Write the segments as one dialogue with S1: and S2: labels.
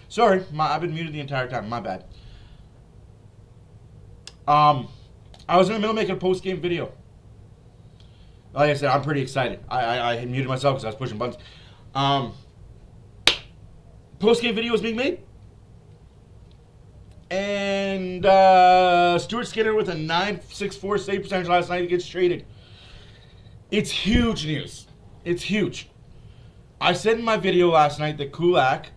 S1: Sorry, I've been muted the entire time. My bad. I was in the middle of making a post-game video. Like I said, I'm pretty excited. I had muted myself because I was pushing buttons. Post-game video is being made. And Stuart Skinner with a .964 save percentage last night gets traded. It's huge news. It's huge. I said in my video last night that Kulak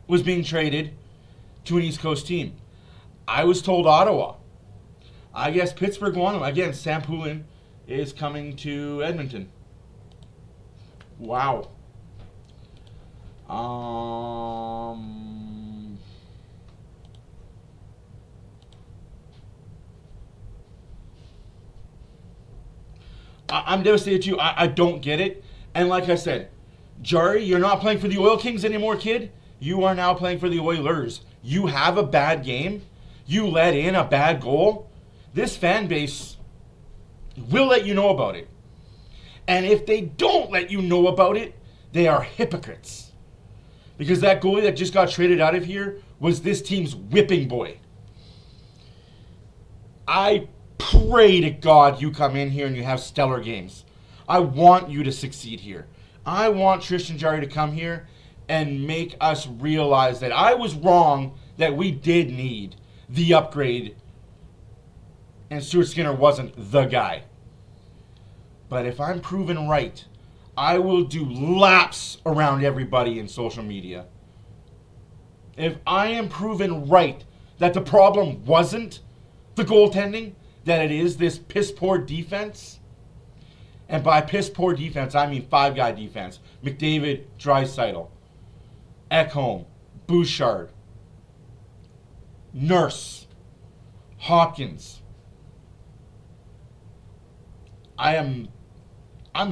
S1: was being traded to an East Coast team. I was told Ottawa. I guess Pittsburgh won him. Again, Sam Poulin is coming to Edmonton. Wow. I'm devastated too. I don't get it. And like I said, Jari, you're not playing for the Oil Kings anymore, kid. You are now playing for the Oilers. You have a bad game. You let in a bad goal. This fan base will let you know about it. And if they don't let you know about it, they are hypocrites. Because that goalie that just got traded out of here was this team's whipping boy. I pray to God you come in here and you have stellar games. I want you to succeed here. I want Tristan Jarry to come here and make us realize that I was wrong, that we did need the upgrade and Stuart Skinner wasn't the guy. But if I'm proven right, I will do laps around everybody in social media. If I am proven right that the problem wasn't the goaltending, that it is this piss-poor defense, and by piss-poor defense, I mean five-guy defense. McDavid, Draisaitl, Ekholm, Bouchard, Nurse, Hopkins. I'm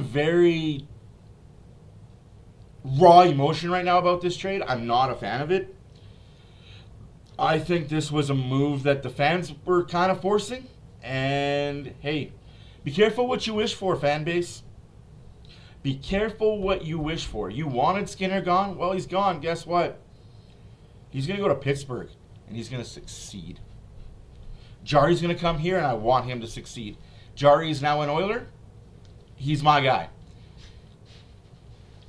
S1: very raw emotion right now about this trade. I'm not a fan of it. I think this was a move that the fans were kind of forcing. And hey, be careful what you wish for, fan base. Be careful what you wish for. You wanted Skinner gone? Well, he's gone. Guess what? He's going to go to Pittsburgh, and he's going to succeed. Jarry's going to come here, and I want him to succeed. Jarry is now an Oiler. He's my guy.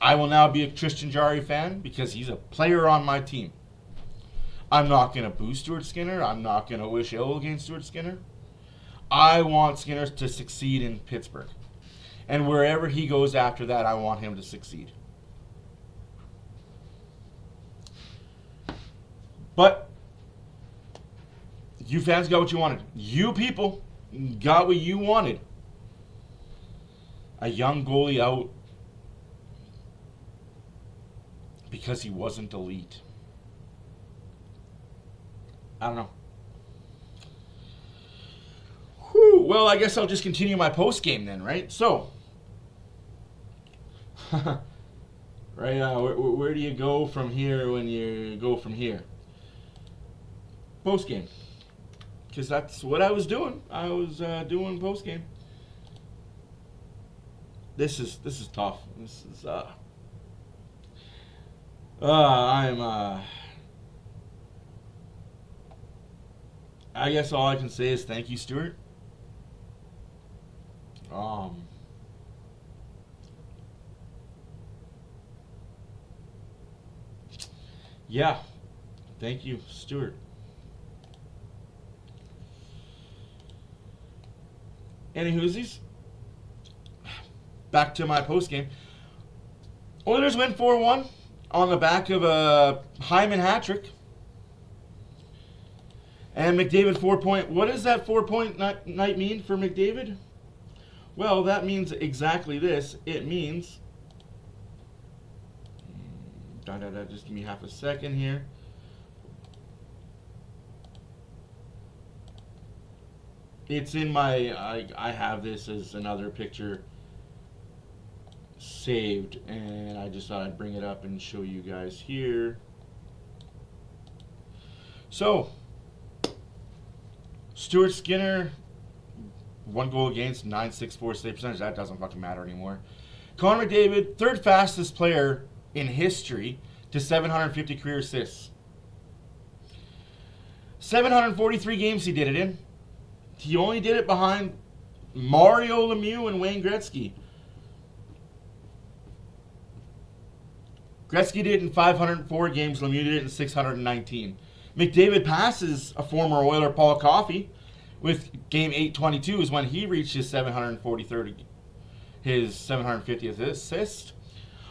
S1: I will now be a Tristan Jarry fan because he's a player on my team. I'm not going to boo Stuart Skinner. I'm not going to wish ill against Stuart Skinner. I want Skinner to succeed in Pittsburgh. And wherever he goes after that, I want him to succeed. But you fans got what you wanted. You people got what you wanted. A young goalie out because he wasn't elite. I don't know. Whew, well, I guess I'll just continue my post game then, right? So, right, where do you go from here when you go from here? Post game, because that's what I was doing. I was doing post game. This is tough. This is I guess all I can say is thank you, Stuart. Yeah, thank you, Stuart. Any whoosies? Back to my post game. Oilers win 4-1 on the back of a Hyman hat trick. And McDavid 4-point. What does that 4-point night mean for McDavid? Well, that means exactly this. It means... Just give me half a second here. It's in my... I have this as another picture saved, and I just thought I'd bring it up and show you guys here. So, Stuart Skinner, 1 goal against, .964 save percentage. That doesn't fucking matter anymore. Connor McDavid, third fastest player in history to 750 career assists. 743 games he did it in. He only did it behind Mario Lemieux and Wayne Gretzky. Gretzky did it in 504 games. Lemieux did it in 619. McDavid passes a former Oiler, Paul Coffey, with game 822 is when he reached his 750th assist.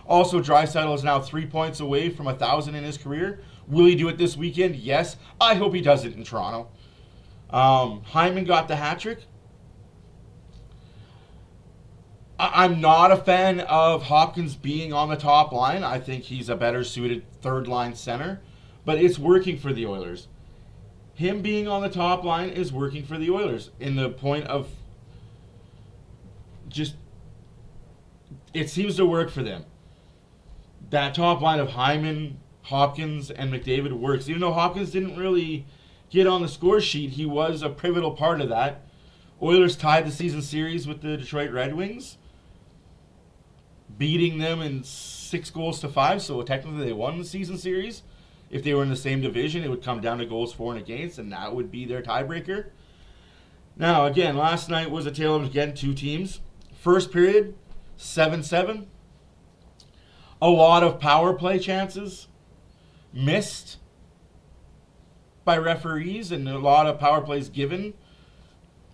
S1: Also, Draisaitl is now 3 points away from 1,000 in his career. Will he do it this weekend? Yes. I hope he does it in Toronto. Hyman got the hat trick. I'm not a fan of Hopkins being on the top line. I think he's a better suited third line center, but it's working for the Oilers. Him being on the top line is working for the Oilers in the point of just, it seems to work for them. That top line of Hyman, Hopkins, and McDavid works. Even though Hopkins didn't really get on the score sheet, he was a pivotal part of that. Oilers tied the season series with the Detroit Red Wings, beating them in 6-5, so technically they won the season series. If they were in the same division, it would come down to goals for and against, and that would be their tiebreaker. Now, again, last night was a tale of, again, two teams. First period, 7-7. A lot of power play chances missed by referees, and a lot of power plays given.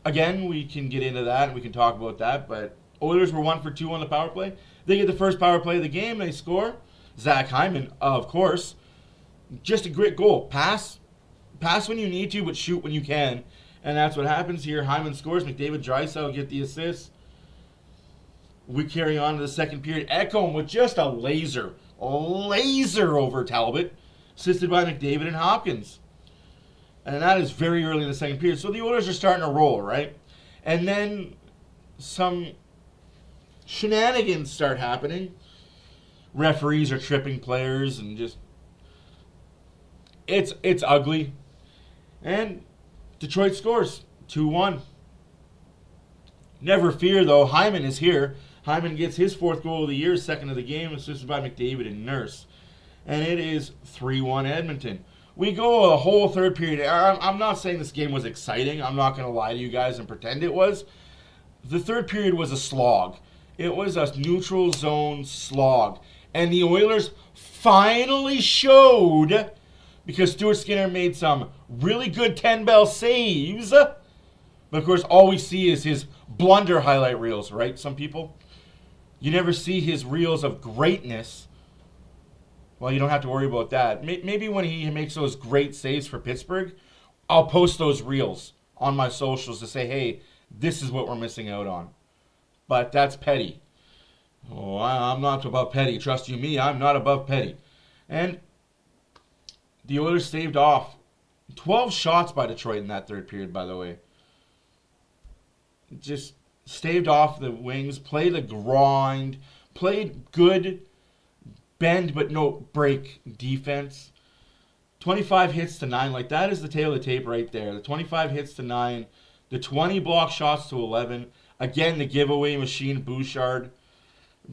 S1: Again, we can get into that, and we can talk about that, but Oilers were 1 for 2 on the power play. They get the first power play of the game. They score. Zach Hyman, of course. Just a great goal. Pass when you need to, but shoot when you can. And that's what happens here. Hyman scores. McDavid, Draisaitl get the assist. We carry on to the second period. Ekholm with just a laser over Talbot, assisted by McDavid and Hopkins. And that is very early in the second period. So the Oilers are starting to roll, right? And then some shenanigans start happening. Referees are tripping players and just, it's ugly. And Detroit scores 2-1. Never fear, though. Hyman is here. Hyman gets his fourth goal of the year, second of the game, assisted by McDavid and Nurse. And it is 3-1 Edmonton. We go a whole third period. I'm not saying this game was exciting. I'm not going to lie to you guys and pretend it was. The third period was a slog. It was a neutral zone slog. And the Oilers finally showed, because Stuart Skinner made some really good 10-bell saves. But, of course, all we see is his blunder highlight reels, right, some people? You never see his reels of greatness. Well, you don't have to worry about that. Maybe when he makes those great saves for Pittsburgh, I'll post those reels on my socials to say, hey, this is what we're missing out on. But that's petty. Oh, I'm not above petty. Trust you me, I'm not above petty. And the Oilers staved off 12 shots by Detroit in that third period, by the way. Just staved off the Wings, played a grind, played good bend but no break defense. 25 hits to 9. Like, that is the tail of the tape right there. The 25 hits to 9. The 20 block shots to 11. Again, the giveaway machine, Bouchard.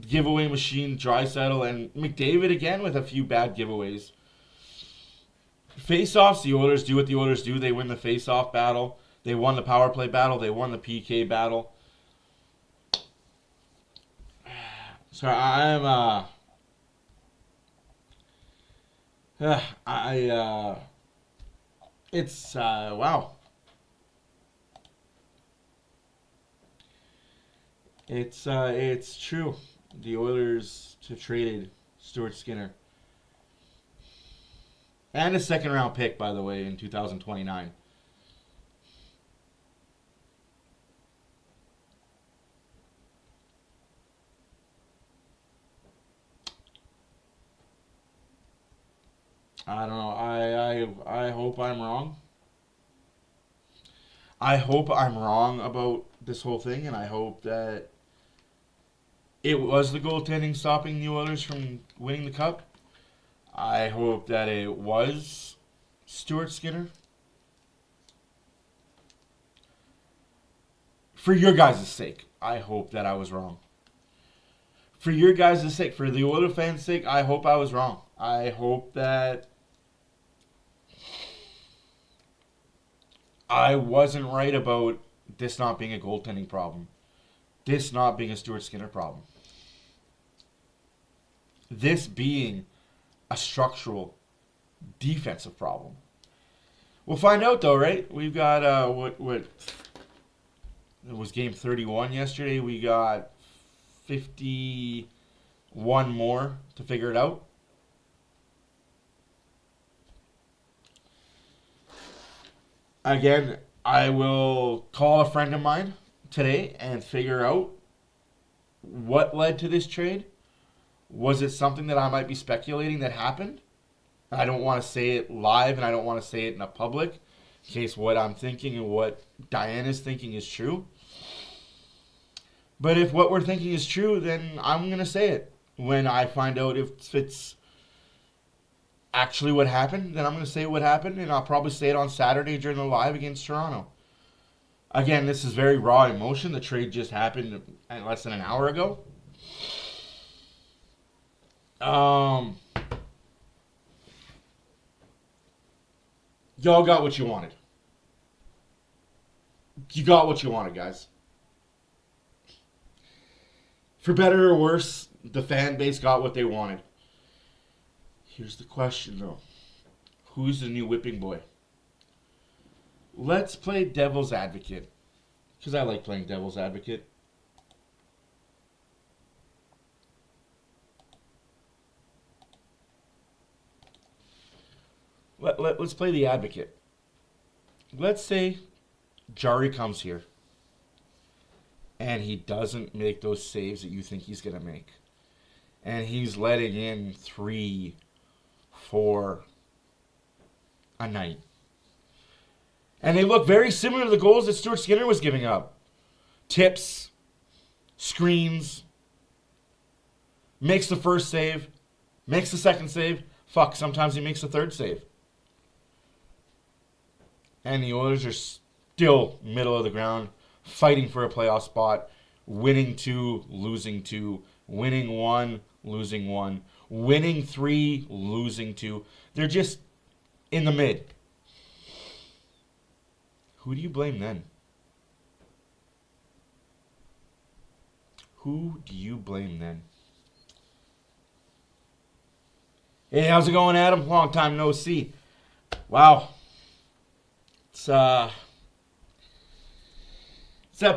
S1: Giveaway machine, Draisaitl. And McDavid again with a few bad giveaways. Face-offs, the Oilers do what the Oilers do. They win the face-off battle. They won the power play battle. They won the PK battle. So wow. It's true. The Oilers have traded Stuart Skinner. And a second round pick, by the way, in 2029. I don't know. I hope I'm wrong. I hope I'm wrong about this whole thing, and I hope that it was the goaltending stopping the Oilers from winning the cup. I hope that it was Stuart Skinner. For your guys' sake, I hope that I was wrong. For your guys' sake, for the Oilers fans' sake, I hope I was wrong. I hope that I wasn't right about this not being a goaltending problem. This not being a Stuart Skinner problem. This being a structural defensive problem. We'll find out though, right? We've got what it was game 31 yesterday. We got 51 more to figure it out. Again, I will call a friend of mine today and figure out what led to this trade. Was it something that I might be speculating that happened? I don't want to say it live and I don't want to say it in a public in case what I'm thinking and what Diane is thinking is true. But if what we're thinking is true, then I'm going to say it. When I find out if it's actually what happened, then I'm going to say what happened, and I'll probably say it on Saturday during the live against Toronto. Again, this is very raw emotion. The trade just happened less than an hour ago. Y'all got what you wanted. You got what you wanted, guys. For better or worse, the fan base got what they wanted. Here's the question, though. Who's the new whipping boy? Let's play devil's advocate. Because I like playing devil's advocate. Let's play the advocate. Let's say Jari comes here and he doesn't make those saves that you think he's going to make. And he's letting in 3, 4 a night. And they look very similar to the goals that Stuart Skinner was giving up. Tips, screens, makes the first save, makes the second save. Fuck, sometimes he makes the third save. And the Oilers are still middle of the ground, fighting for a playoff spot, winning 2, losing 2, winning 1, losing 1, winning 3, losing 2. They're just in the mid. Who do you blame then? Who do you blame then? Hey, how's it going, Adam? Long time no see. Wow. It's that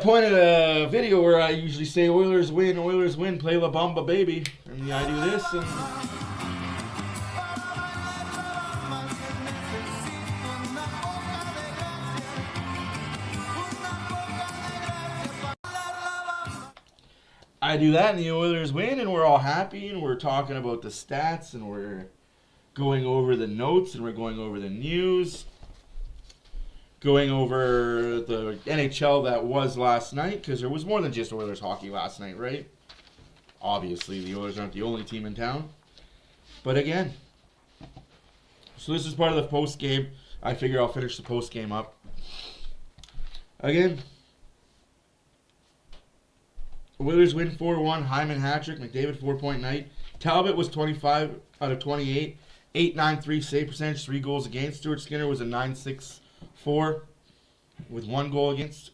S1: point of the video where I usually say Oilers win, play La Bamba, baby. And I do this and... I do that and the Oilers win and we're all happy and we're talking about the stats and we're going over the notes and we're going over the news. Going over the NHL that was last night, because there was more than just Oilers hockey last night, right? Obviously, the Oilers aren't the only team in town. But again, so this is part of the post-game. I figure I'll finish the post-game up. Again, Oilers win 4-1. Hyman hat-trick. McDavid 4-point night. Talbot was 25 out of 28. 8.93 save percentage, 3 goals against. Stuart Skinner was a 9.64 with 1 goal against.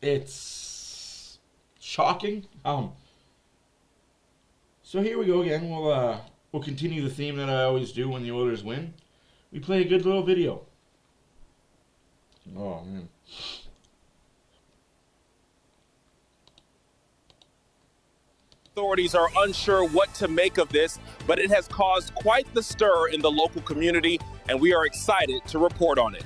S1: It's shocking. So here we go again. We'll continue the theme that I always do when the Oilers win. We play a good little video. Oh man.
S2: Authorities are unsure what to make of this, but it has caused quite the stir in the local community, and we are excited to report on it.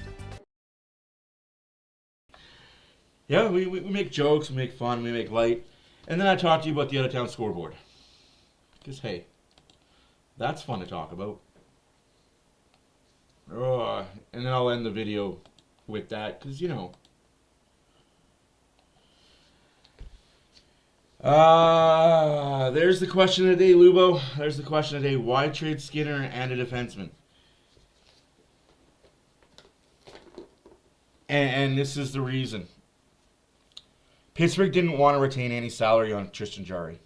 S1: Yeah, we make jokes, we make fun, we make light, and then I talk to you about the out-of-town scoreboard. Because, hey, that's fun to talk about. And then I'll end the video with that, because, you know. There's the question of the day, Lubo. There's the question of the day. Why trade Skinner and a defenseman? And this is the reason. Pittsburgh didn't want to retain any salary on Tristan Jarry.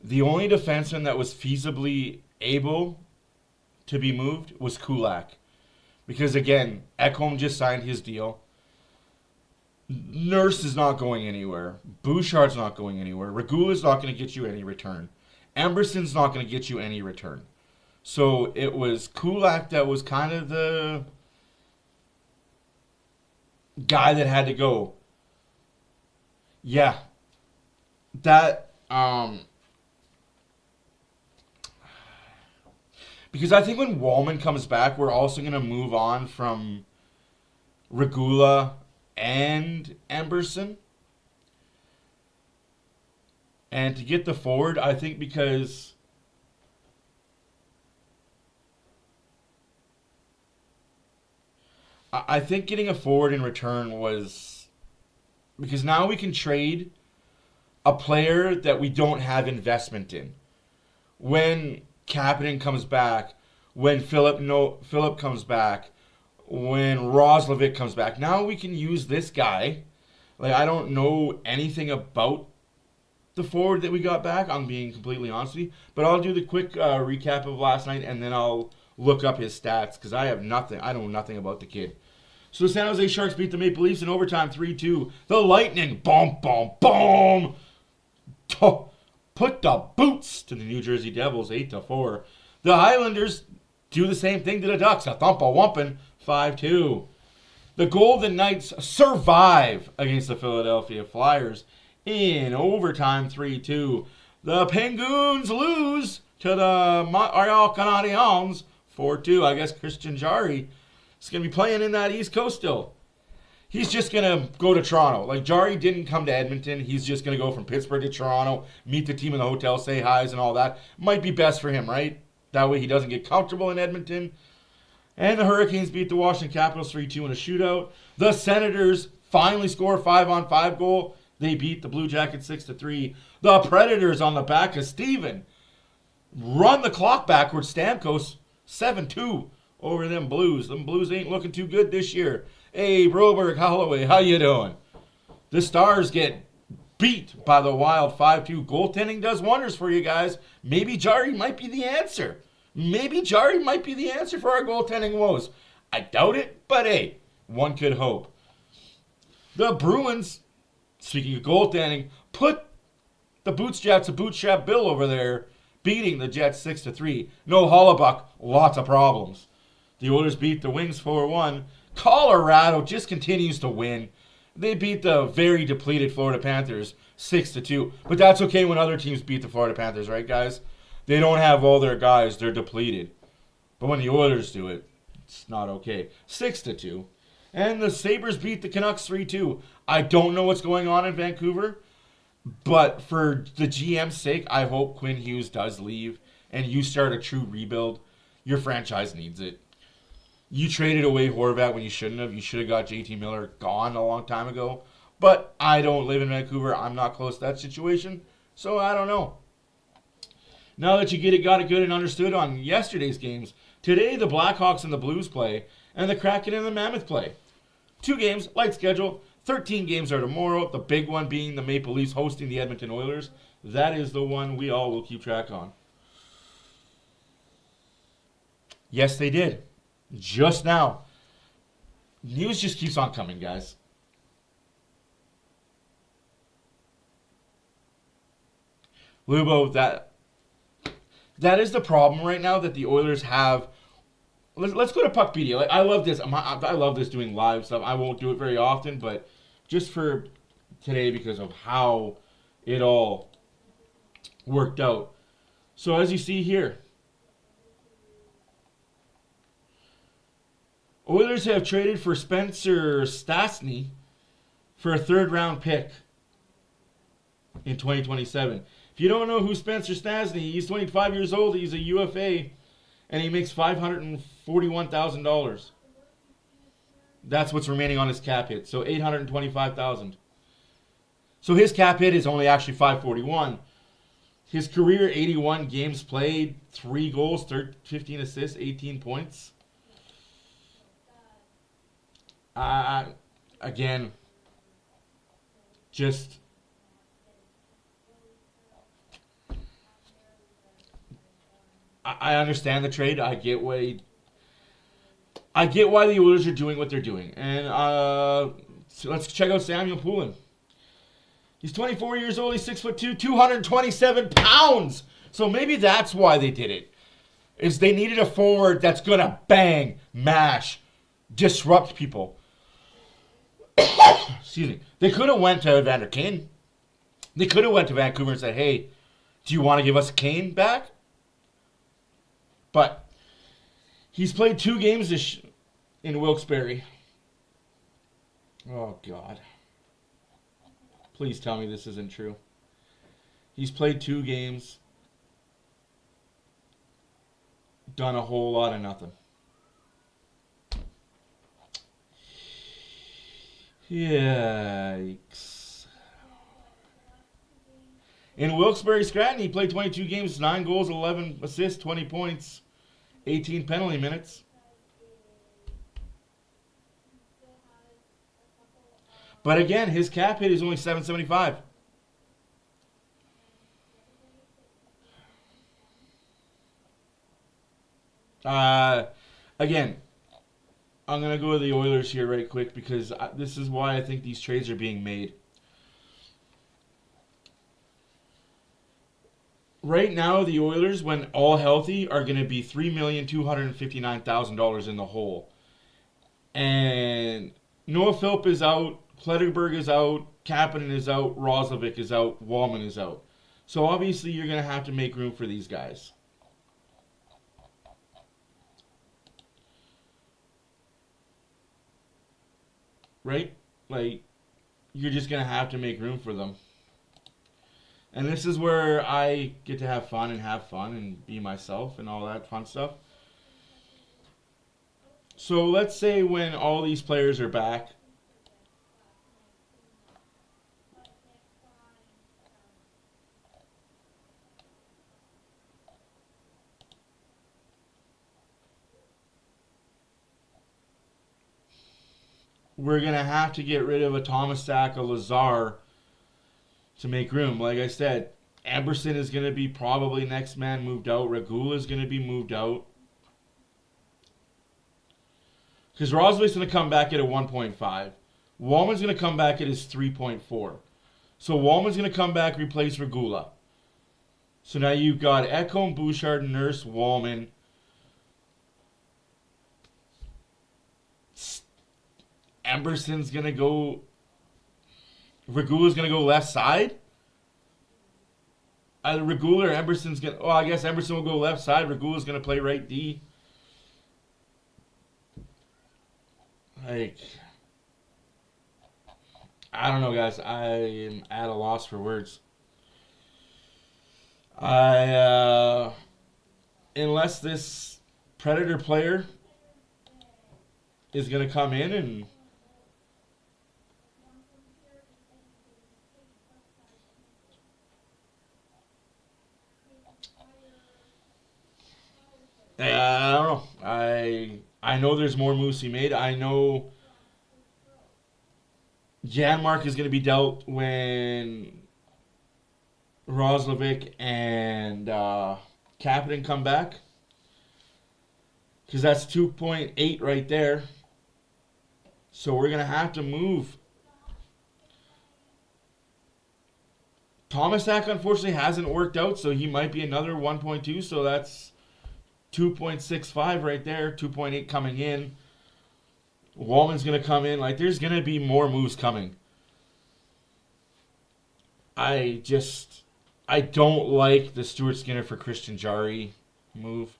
S1: The only defenseman that was feasibly able to be moved was Kulak. Because again, Ekholm just signed his deal. Nurse is not going anywhere. Bouchard's not going anywhere. Regula's not going to get you any return. Emberson's not going to get you any return. So it was Kulak that was kind of the guy that had to go. Yeah. That, because I think when Wallman comes back, we're also going to move on from Regula and Emberson. And to get the forward, I think because I think getting a forward in return was because now we can trade a player that we don't have investment in. When Kapanen comes back, when Philip comes back, when Roslovic comes back, now we can use this guy. Like, I don't know anything about the forward that we got back, I'm being completely honest with you, but I'll do the quick recap of last night, and then I'll look up his stats, because I know nothing about the kid. So the San Jose Sharks beat the Maple Leafs in overtime 3-2. The Lightning, boom, boom, boom, put the boots to the New Jersey Devils, 8-4. The Islanders do the same thing to the Ducks, a thump-a-wumpin', 5-2. The Golden Knights survive against the Philadelphia Flyers in overtime 3-2. The Penguins lose to the Montreal Canadiens 4-2. I guess Christian Jarry is going to be playing in that East Coast still. He's just going to go to Toronto. Like, Jarry didn't come to Edmonton. He's just going to go from Pittsburgh to Toronto, meet the team in the hotel, say hi's and all that. Might be best for him, right? That way he doesn't get comfortable in Edmonton. And the Hurricanes beat the Washington Capitals 3-2 in a shootout. The Senators finally score a 5-on-5 goal. They beat the Blue Jackets 6-3. The Predators on the back of Steven run the clock backwards. Stamkos 7-2 over them Blues. Them Blues ain't looking too good this year. Hey, Broberg, Holloway, how you doing? The Stars get beat by the Wild 5-2. Goaltending does wonders for you guys. Maybe Jarry might be the answer. Maybe Jarry might be the answer for our goaltending woes. I doubt it, but hey, one could hope. The Bruins, speaking of goaltending, put the bootstrap Bill over there, beating the Jets 6-3. No Hollebuck, lots of problems. The Oilers beat the Wings 4-1. Colorado just continues to win. They beat the very depleted Florida Panthers 6-2. But that's okay when other teams beat the Florida Panthers, right, guys? They don't have all their guys. They're depleted. But when the Oilers do it, it's not okay. 6-2. And the Sabres beat the Canucks 3-2. I don't know what's going on in Vancouver, but for the GM's sake, I hope Quinn Hughes does leave and you start a true rebuild. Your franchise needs it. You traded away Horvat when you shouldn't have. You should have got JT Miller gone a long time ago. But I don't live in Vancouver. I'm not close to that situation, so I don't know. Now that you got it good and understood on yesterday's games, today the Blackhawks and the Blues play, and the Kraken and the Mammoth play. 2 games, light schedule. 13 games are tomorrow. The big one being the Maple Leafs hosting the Edmonton Oilers. That is the one we all will keep track on. Yes, they did. Just now. News just keeps on coming, guys. Lubo, that is the problem right now that the Oilers have. Let's go to Puckpedia. Like, I love this. I love this doing live stuff. I won't do it very often, but just for today because of how it all worked out. So as you see here, Oilers have traded for Spencer Stastny for a 3rd-round pick in 2027. If you don't know who Spencer Stastny, he's 25 years old. He's a UFA, and he makes $541,000. That's what's remaining on his cap hit. So $825,000. So his cap hit is only actually $541. His career 81 games played, 3 goals, 15 assists, 18 points. Again, just I understand the trade. I get why the Oilers are doing what they're doing. And so let's check out Samuel Poulin. He's 24 years old. He's 6'2", 227 pounds. So maybe that's why they did it. Is they needed a forward that's gonna bang, mash, disrupt people. Excuse me. They could have went to Evander Kane. They could have went to Vancouver and said, "Hey, do you want to give us Kane back?" But he's played 2 games in Wilkes-Barre. Oh, God. Please tell me this isn't true. He's played 2 games, done a whole lot of nothing. Yikes. In Wilkes-Barre Scranton, he played 22 games, 9 goals, 11 assists, 20 points, 18 penalty minutes. But again, his cap hit is only $775. Again, I'm going to go to the Oilers here right quick because this is why I think these trades are being made. Right now, the Oilers, when all healthy, are going to be $3,259,000 in the hole. And Noah Philp is out, Kletterberg is out, Kapanen is out, Roslovic is out, Wallman is out. So obviously you're going to have to make room for these guys. Right? Like, you're just going to have to make room for them. And this is where I get to have fun and be myself and all that fun stuff. So let's say when all these players are back, we're going to have to get rid of a Thomas Sack, a Lazar, to make room. Like I said, Emberson is going to be probably next man moved out. Regula is going to be moved out. Because Roslovic's going to come back at a 1.5. Wallman's going to come back at his 3.4. So Wallman's going to come back, replace Regula. So now you've got Ekholm, Bouchard, Nurse, Wallman. Emberson's going to go... Regula's going to go left side? Either Regula or Emberson's going to... Oh, I guess Emberson will go left side. Regula's going to play right D. Like... I don't know, guys. I am at a loss for words. Unless this Predator player is going to come in and... I don't know. I know there's more moves he made. I know Janmark is going to be dealt when Roslovic and Kapanen come back. Because that's 2.8 right there. So we're going to have to move. Thomas Sack, unfortunately, hasn't worked out, so he might be another 1.2, so that's 2.65 right there, 2.8 coming in. Wallman's going to come in. Like, there's going to be more moves coming. I don't like the Stuart Skinner for Christian Jarry move.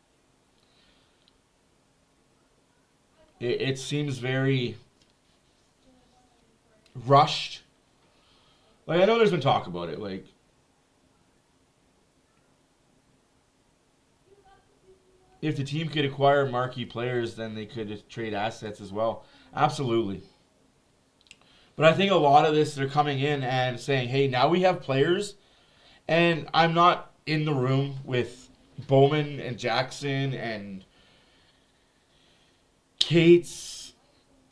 S1: It seems very rushed. Like, I know there's been talk about it. Like, if the team could acquire marquee players, then they could trade assets as well. Absolutely. But I think a lot of this, they're coming in and saying, hey, now we have players. And I'm not in the room with Bowman and Jackson and Cates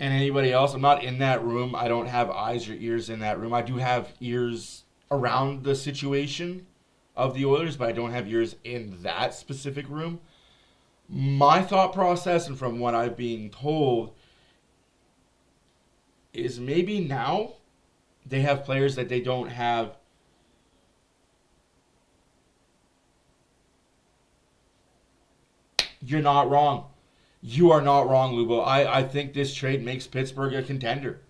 S1: and anybody else. I'm not in that room. I don't have eyes or ears in that room. I do have ears around the situation of the Oilers, but I don't have ears in that specific room. My thought process, and from what I've been told, is maybe now they have players that they don't have. You're not wrong. You are not wrong, Lubo. I think this trade makes Pittsburgh a contender.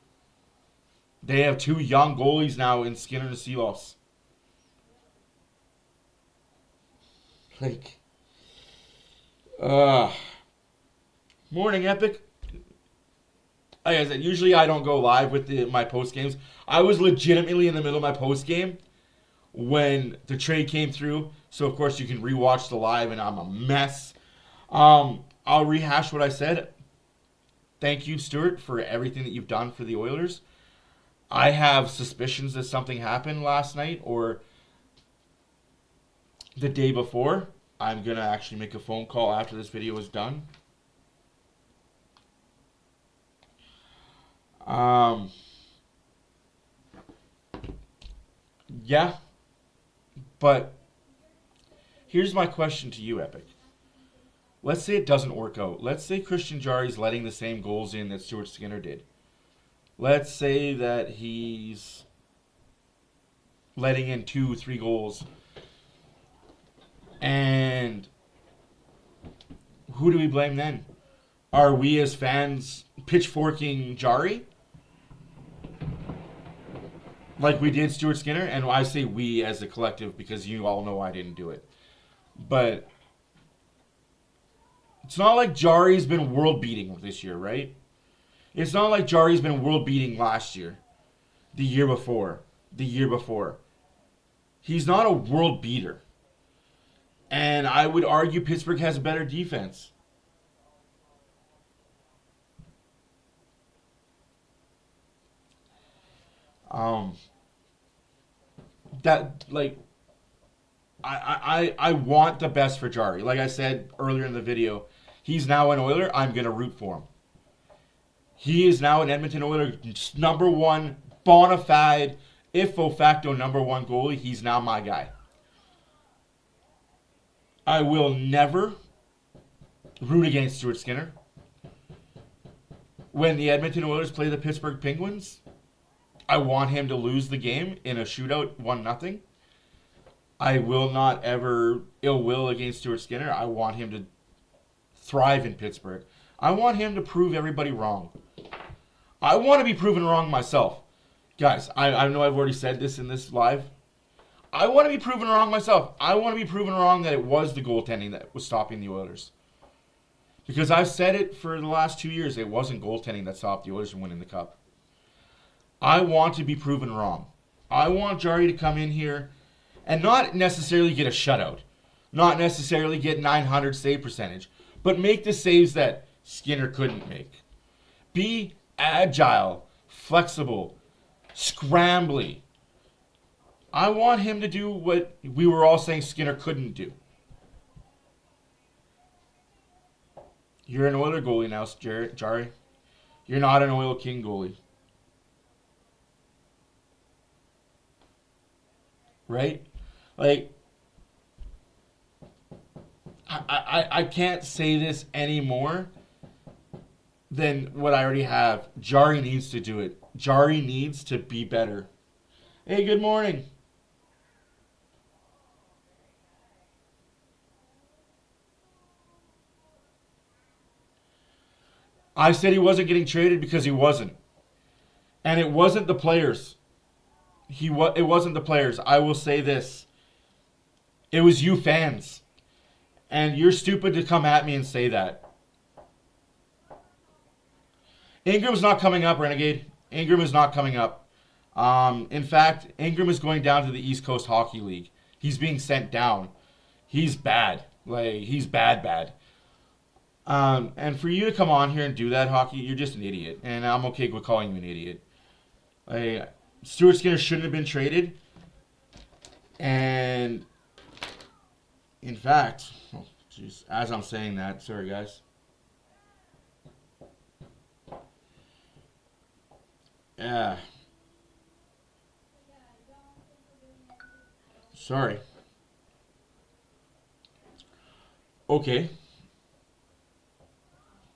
S1: They have 2 young goalies now in Skinner and Sealoss. Like, morning, Epic. Like I said, usually I don't go live with my post games. I was legitimately in the middle of my post game when the trade came through. So of course you can rewatch the live, and I'm a mess. I'll rehash what I said. Thank you, Stuart, for everything that you've done for the Oilers. I have suspicions that something happened last night or the day before. I'm going to actually make a phone call after this video is done. Yeah. But here's my question to you, Epic. Let's say it doesn't work out. Let's say Christian Jarry's letting the same goals in that Stuart Skinner did. Let's say that he's letting in 2-3 goals. And who do we blame then? Are we as fans pitchforking Jarry? Like we did Stuart Skinner? And I say we as a collective because you all know I didn't do it. But it's not like Jarry's been world beating this year, right? It's not like Jarry's been world beating last year, the year before. He's not a world beater. And I would argue Pittsburgh has a better defense. I want the best for Jarry. Like I said earlier in the video, he's now an Oiler. I'm going to root for him. He is now an Edmonton Oilers number 1, bona fide, ifo facto number 1 goalie. He's now my guy. I will never root against Stuart Skinner. When the Edmonton Oilers play the Pittsburgh Penguins, I want him to lose the game in a shootout 1-0. I will not ever ill will against Stuart Skinner. I want him to thrive in Pittsburgh. I want him to prove everybody wrong. I want to be proven wrong myself. Guys, I know I've already said this in this live. I want to be proven wrong myself. I want to be proven wrong that it was the goaltending that was stopping the Oilers. Because I've said it for the last 2 years. It wasn't goaltending that stopped the Oilers from winning the Cup. I want to be proven wrong. I want Jarry to come in here and not necessarily get a shutout. Not necessarily get 900 save percentage. But make the saves that Skinner couldn't make. Be agile, flexible, scrambly. I want him to do what we were all saying Skinner couldn't do. You're an Oiler goalie now, Jarry. You're not an Oil King goalie. Right? Like, I can't say this anymore than what I already have. Jarry needs to do it. Jarry needs to be better. Hey, good morning. I said he wasn't getting traded because he wasn't. And it wasn't the players. It wasn't the players. I will say this. It was you fans. And you're stupid to come at me and say that. Ingram's not coming up, Renegade. Ingram is not coming up. In fact, Ingram is going down to the East Coast Hockey League. He's being sent down. He's bad. Like, he's bad. And for you to come on here and do that, Hockey, you're just an idiot. And I'm okay with calling you an idiot. Stuart Skinner shouldn't have been traded. And, in fact, as I'm saying that, sorry guys. Yeah. Sorry. Okay.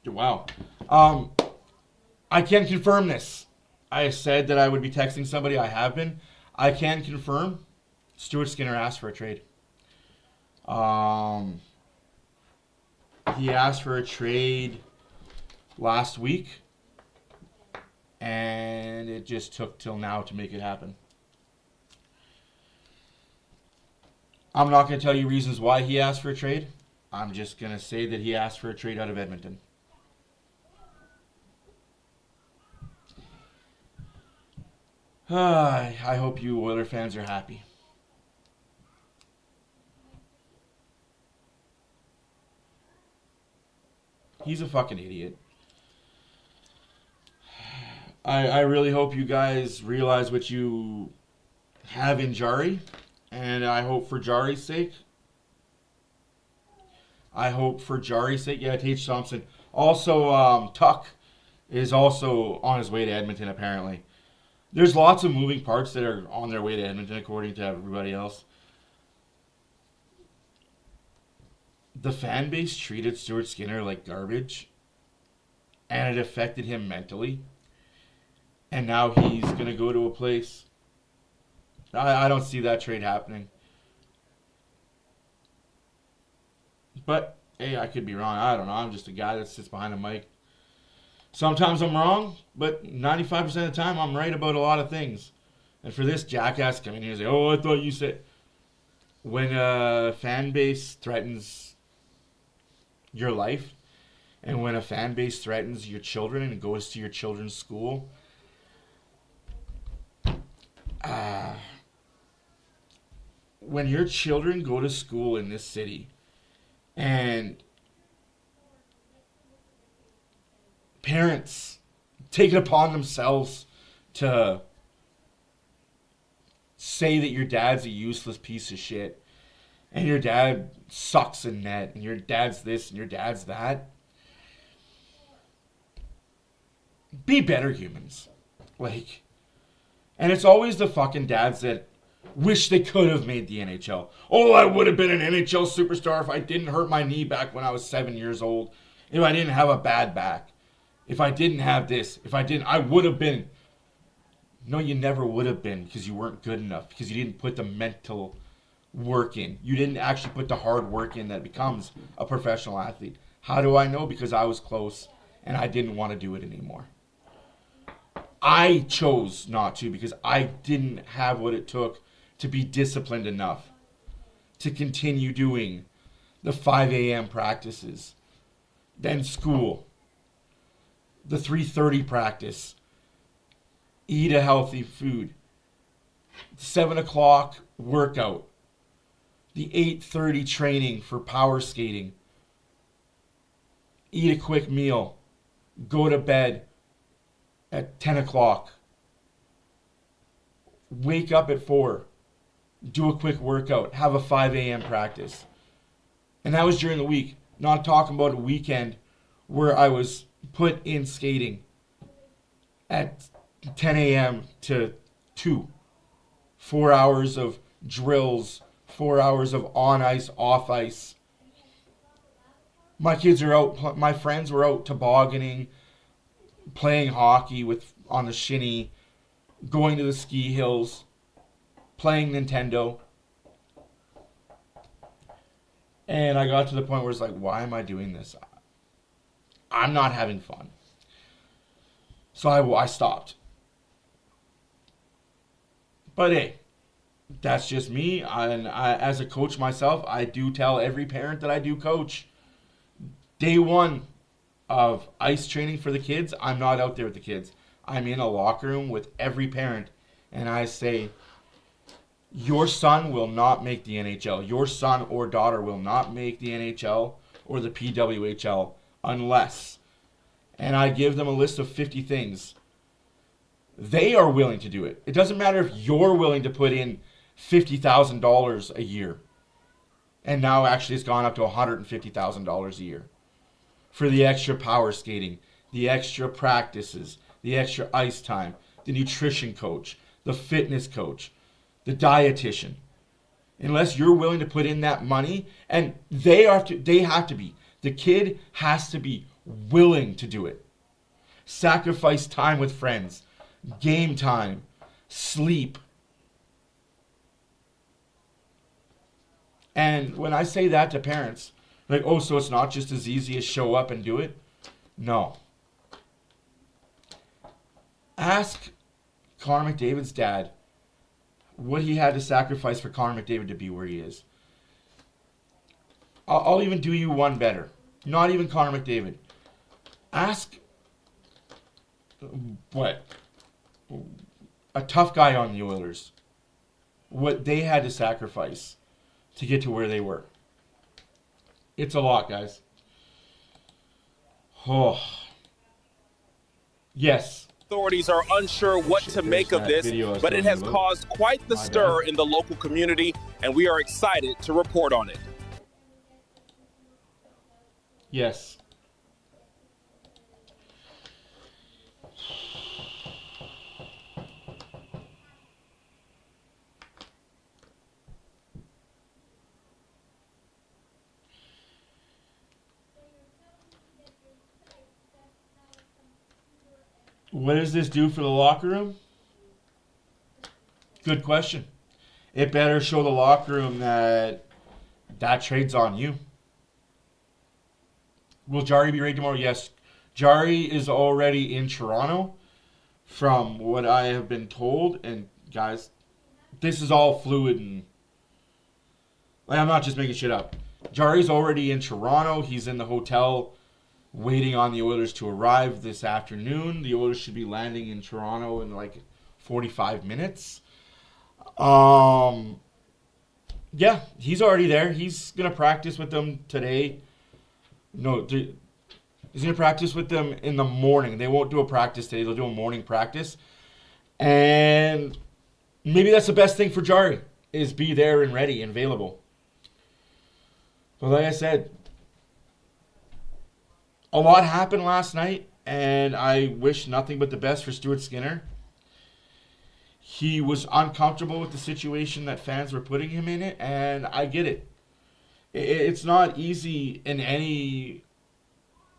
S1: Wow. I can confirm this. I said that I would be texting somebody. I have been. I can confirm. Stuart Skinner asked for a trade. He asked for a trade last week, and it just took till now to make it happen. I'm not going to tell you reasons why he asked for a trade. I'm just going to say that he asked for a trade out of Edmonton. I hope you Oilers fans are happy. He's a fucking idiot. I really hope you guys realize what you have in Jari. And I hope for Jari's sake. Yeah, Tage Thompson. Also, Tuck is also on his way to Edmonton, apparently. There's lots of moving parts that are on their way to Edmonton, according to everybody else. The fan base treated Stuart Skinner like garbage, and it affected him mentally. And now he's going to go to a place. I don't see that trade happening. But, hey, I could be wrong. I don't know. I'm just a guy that sits behind a mic. Sometimes I'm wrong, but 95% of the time I'm right about a lot of things. And for this jackass coming here and say, oh, I thought you said... When a fan base threatens your life, and when a fan base threatens your children and goes to your children's school... when your children go to school in this city and parents take it upon themselves to say that your dad's a useless piece of shit and your dad sucks in net and your dad's this and your dad's that, be better humans. And it's always the fucking dads that wish they could have made the NHL. Oh, I would have been an NHL superstar if I didn't hurt my knee back when I was 7 years old. If I didn't have a bad back. If I didn't have this. I would have been. No, you never would have been because you weren't good enough. Because you didn't put the mental work in. You didn't actually put the hard work in that becomes a professional athlete. How do I know? Because I was close and I didn't want to do it anymore. I chose not to because I didn't have what it took to be disciplined enough to continue doing the 5 a.m. practices, then school, the 3:30 practice, eat a healthy food, 7 o'clock workout, the 8:30 training for power skating, eat a quick meal, go to bed at 10 o'clock, wake up at 4, do a quick workout, have a 5 a.m. practice. And that was during the week. Not talking about a weekend where I was put in skating at 10 a.m. to 2. 4 hours of drills, 4 hours of on ice, off ice. My kids are out, my friends were out tobogganing, playing hockey on the shinny, going to the ski hills, playing Nintendo. And I got to the point where it's like, why am I doing this? I'm not having fun. So I stopped. But hey, that's just me. And as a coach myself, I do tell every parent that I do coach, day one of ice training for the kids, I'm not out there with the kids. I'm in a locker room with every parent, and I say, your son will not make the NHL. Your son or daughter will not make the NHL or the PWHL unless, and I give them a list of 50 things, they are willing to do it. It doesn't matter if you're willing to put in $50,000 a year. And now actually it's gone up to $150,000 a year. For the extra power skating, the extra practices, the extra ice time, the nutrition coach, the fitness coach, the dietitian. Unless you're willing to put in that money, and they have to be. The kid has to be willing to do it. Sacrifice time with friends, game time, sleep. And when I say that to parents, like, oh, so it's not just as easy as show up and do it? No. Ask Connor McDavid's dad what he had to sacrifice for Connor McDavid to be where he is. I'll even do you one better. Not even Connor McDavid. Ask a tough guy on the Oilers what they had to sacrifice to get to where they were. It's a lot, guys. Oh. Yes.
S2: Authorities are unsure what to make of this, but it has caused quite the stir in the local community, and we are excited to report on it.
S1: Yes. What does this do for the locker room? Good question. It better show the locker room that trade's on you. Will Jari be ready tomorrow? Yes. Jari is already in Toronto from what I have been told. And guys, this is all fluid and I'm not just making shit up. Jari's already in Toronto. He's in the hotel waiting on the Oilers to arrive this afternoon. The Oilers should be landing in Toronto in like 45 minutes. Yeah, he's already there. He's going to practice with them today. No, he's going to practice with them in the morning. They won't do a practice today. They'll do a morning practice. And maybe that's the best thing for Jari, is be there and ready and available. But like I said, a lot happened last night, and I wish nothing but the best for Stuart Skinner. He was uncomfortable with the situation that fans were putting him in it, and I get it. It's not easy in any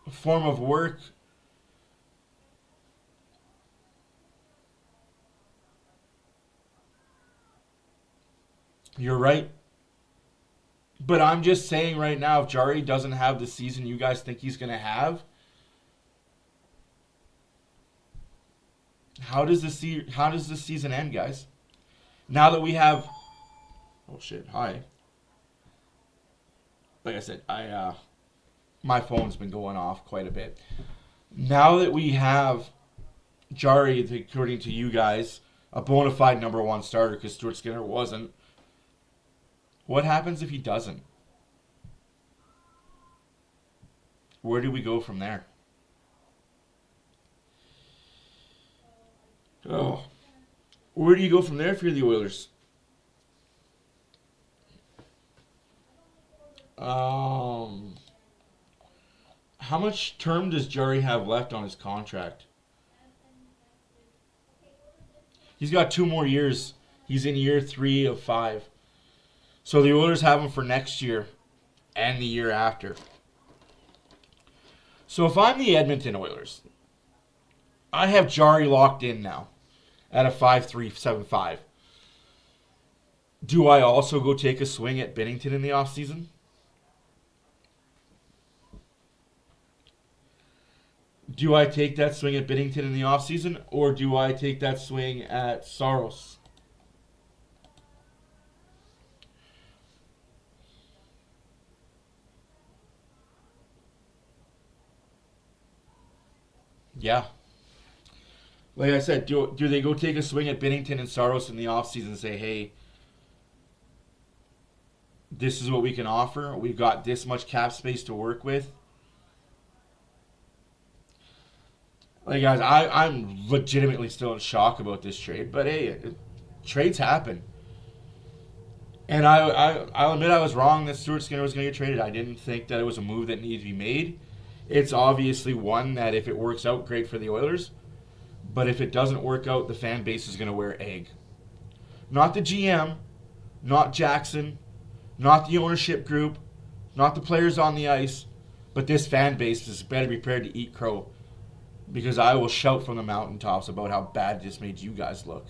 S1: form of work. You're right. But I'm just saying right now, if Jari doesn't have the season you guys think he's going to have, how does the season end, guys? Now that we have... Oh, shit. Hi. Like I said, my phone's been going off quite a bit. Now that we have Jari, according to you guys, a bona fide number one starter, because Stuart Skinner wasn't, what happens if he doesn't? Where do we go from there? Oh. Where do you go from there if you're the Oilers? How much term does Jari have left on his contract? He's got 2 more years. He's in year 3 of 5. So the Oilers have him for next year and the year after. So if I'm the Edmonton Oilers, I have Jari locked in now at a 5.375. Do I also go take a swing at Binnington in the offseason? Do I take that swing at Binnington in the offseason, or do I take that swing at Saros? Yeah. Like I said, do they go take a swing at Binnington and Saros in the offseason and say, hey, this is what we can offer. We've got this much cap space to work with. Like, guys, I'm legitimately still in shock about this trade. But, hey, trades happen. And I'll admit I was wrong that Stuart Skinner was going to get traded. I didn't think that it was a move that needed to be made. It's obviously one that if it works out, great for the Oilers. But if it doesn't work out, the fan base is going to wear egg. Not the GM, not Jackson, not the ownership group, not the players on the ice, but this fan base is better prepared to eat crow, because I will shout from the mountaintops about how bad this made you guys look.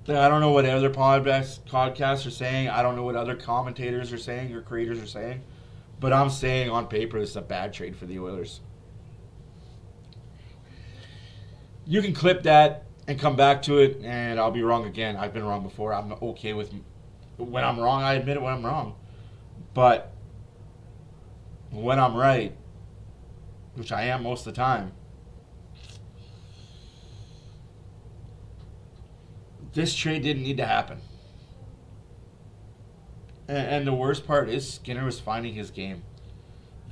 S1: I don't know what other podcasts are saying. I don't know what other commentators are saying or creators are saying. But I'm saying on paper this is a bad trade for the Oilers. You can clip that and come back to it, and I'll be wrong again. I've been wrong before. I'm okay with when I'm wrong. I admit it when I'm wrong. But when I'm right, which I am most of the time, this trade didn't need to happen. And the worst part is Skinner was finding his game.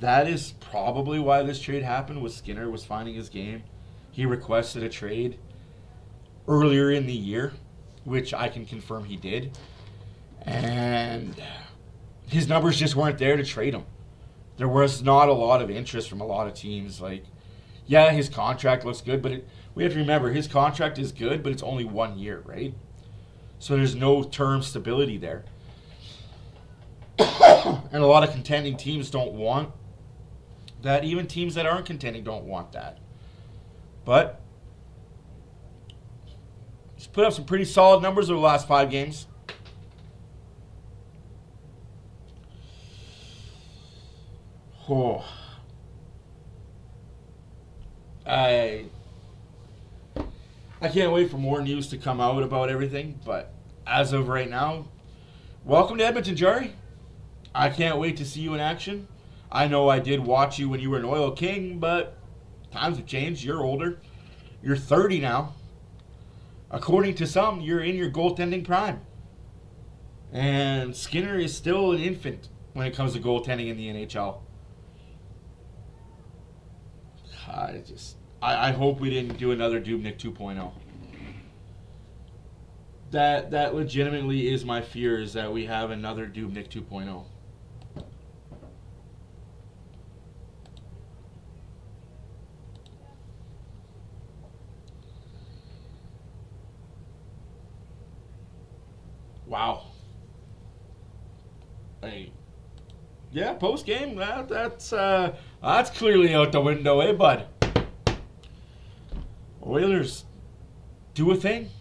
S1: That is probably why this trade happened, was Skinner was finding his game. He requested a trade earlier in the year, which I can confirm he did. And his numbers just weren't there to trade him. There was not a lot of interest from a lot of teams. Like, yeah, his contract looks good, but we have to remember, his contract is good, but it's only 1 year, right? So there's no term stability there. And a lot of contending teams don't want that. Even teams that aren't contending don't want that. But he's put up some pretty solid numbers over the last 5 games. Oh. I can't wait for more news to come out about everything, but as of right now, welcome to Edmonton, Jari. I can't wait to see you in action. I know I did watch you when you were an Oil King, but times have changed. You're older. You're 30 now. According to some, you're in your goaltending prime. And Skinner is still an infant when it comes to goaltending in the NHL. I hope we didn't do another Dubnyk 2.0. That legitimately is my fear, is that we have another Dubnyk 2.0. Wow. Hey. Yeah, post game. That's clearly out the window, eh, bud? Oilers do a thing.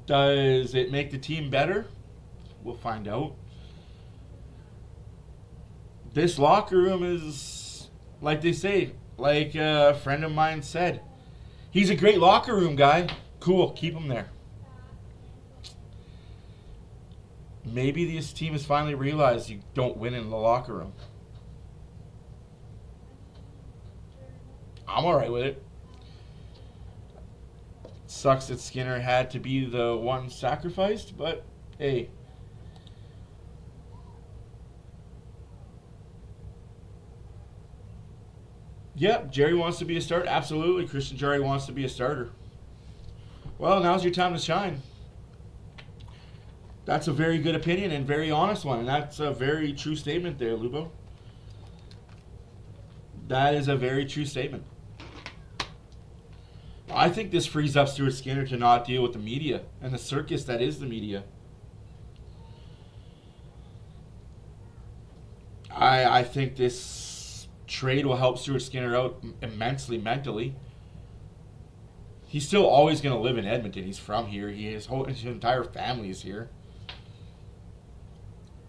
S1: Does it make the team better? We'll find out. This locker room is, like they say, like a friend of mine said, he's a great locker room guy. Cool, keep him there. Maybe this team has finally realized you don't win in the locker room. I'm alright with it. Sucks that Skinner had to be the one sacrificed, but hey. Yep, Jerry wants to be a starter. Absolutely, Christian Jarry wants to be a starter. Well, now's your time to shine. That's a very good opinion and very honest one, and that's a very true statement there, Lubo. That is a very true statement. I think this frees up Stuart Skinner to not deal with the media and the circus that is the media. I think this trade will help Stuart Skinner out immensely mentally. He's still always going to live in Edmonton. He's from here. His entire family is here.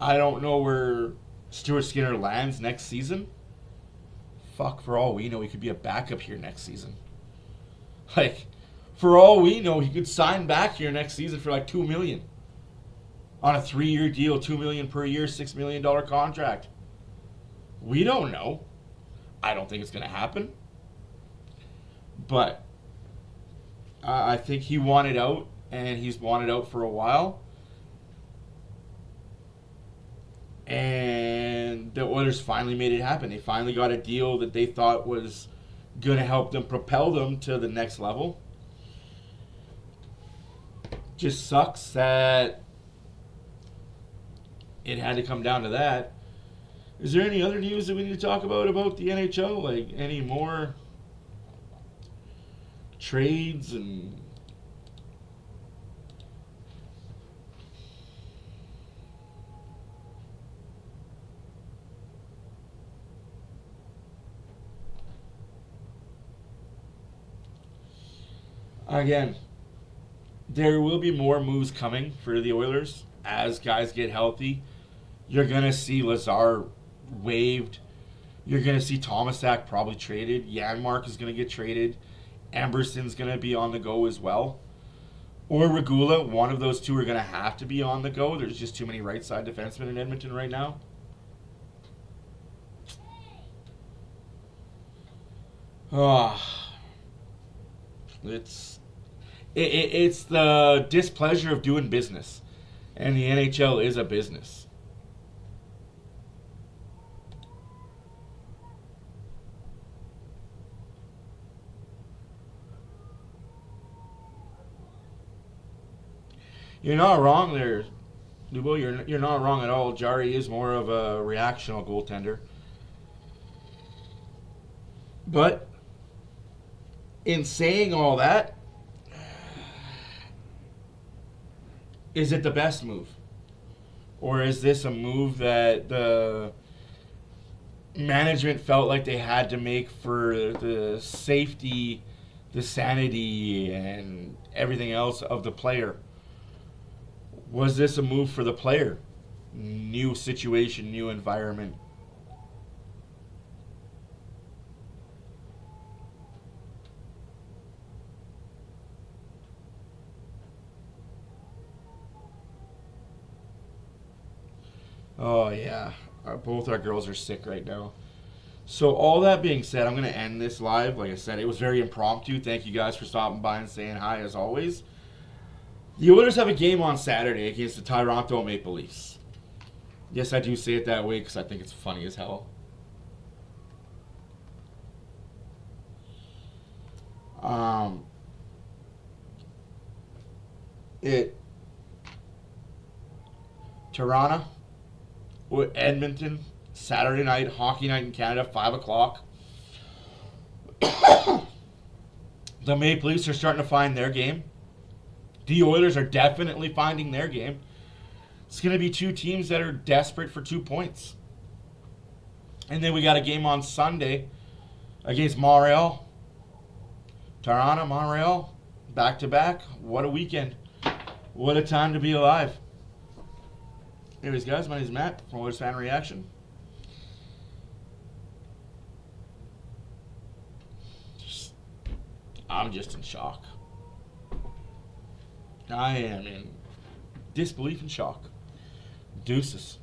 S1: I don't know where Stuart Skinner lands next season. Fuck, for all we know, he could be a backup here next season. Like, for all we know, he could sign back here next season for like $2 million. On a 3-year deal, $2 million per year, $6 million contract. We don't know. I don't think it's going to happen. But I think he wanted out, and he's wanted out for a while. And the Oilers finally made it happen. They finally got a deal that they thought was going to help them propel them to the next level. Just sucks that it had to come down to that. Is there any other news that we need to talk about the NHL? Like any more trades and again, there will be more moves coming for the Oilers as guys get healthy. You're going to see Lazar waived. You're going to see Tomasak probably traded. Janmark is going to get traded. Amberson's going to be on the go as well. Or Regula. One of those two are going to have to be on the go. There's just too many right side defensemen in Edmonton right now. It's the displeasure of doing business. And the NHL is a business. You're not wrong there, Lubo. You're not wrong at all. Jari is more of a reactional goaltender. But in saying all that, is it the best move? Or is this a move that the management felt like they had to make for the safety, the sanity, and everything else of the player? Was this a move for the player? New situation, new environment. Oh, yeah. Both our girls are sick right now. So, all that being said, I'm going to end this live. Like I said, it was very impromptu. Thank you guys for stopping by and saying hi, as always. The Oilers have a game on Saturday against the Toronto Maple Leafs. Yes, I do say it that way because I think it's funny as hell. Toronto, Edmonton, Saturday night, hockey night in Canada, 5 o'clock. The Maple Leafs are starting to find their game. The Oilers are definitely finding their game. It's going to be two teams that are desperate for 2 points. And then we got a game on Sunday against Montreal. Toronto, Montreal, back-to-back. What a weekend. What a time to be alive. Anyways, guys, my name is Matt from OilersFanReaction. I'm just in shock. I am in disbelief and shock. Deuces.